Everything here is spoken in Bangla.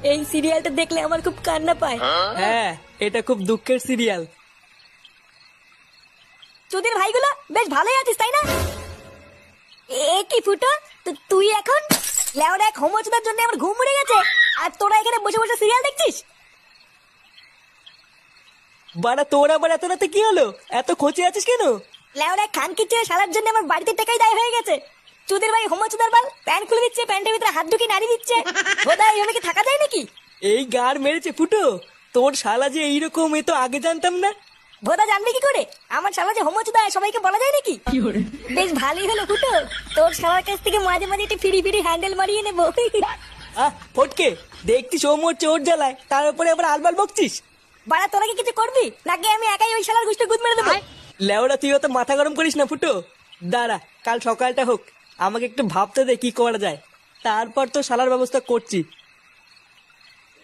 এই সিরিয়ালটা দেখলে আমার খুব কান্না পায়। হ্যাঁ, এটা খুব দুঃখের সিরিয়াল। তোদের ভাইগুলো বেশ ভালোই আছিস তাই না? এ কি ফুটো, তুই এখন লেওরা এক হোমোচোদার জন্য আমার ঘুম উড়ে গেছে, আর তোরা এখানে বসে বসে সিরিয়াল দেখছিস? বাড়া তোর আবার এত রাতে কি হলো? এত খোঁচে আছিস কেন? লেওরা খানকির চেয়ে সারার জন্য আমার বাড়িতে টাকাই দায় হয়ে গেছে। তোদের ভাই হোমোচোদার বাল প্যান্ট খুলে দিচ্ছে, প্যান্টের ভিতরে হাত ঢুকিয়ে নাড়ি দিচ্ছে। খোদা, এইভাবে কি থাকা যায় নাকি? এই গার মেরেছে ফুটো, তোর শালা যে এইরকম, এ তো আগে জানতাম না। ভোদা জানবি কি করে আমার শালা যে হোমোচোদা সবাইকে বলা যায় নাকি? বেশ ভালোই হলো ফুটো, তোর শালার কাছ থেকে মাঝে মাঝে একটু ফিরি ফিরি হ্যান্ডেল মারিয়ে নেবো। ফটকে, দেখছিস ও মরছে ওর জ্বালায়, তার উপরে আবার আলবাল বকছিস। বাড়া, তোরা কি কিছু করবি নাকি আমি একাই ওই শালার গুষ্টি গুদ মেরে দেবো? লেওড়া তুই অত মাথা গরম করিস না ফুটো। দাঁড়া, কাল সকালটা হোক, আমাকে একটু ভাবতে দে কি করা যায়, তারপর তো শালার ব্যবস্থা করছি।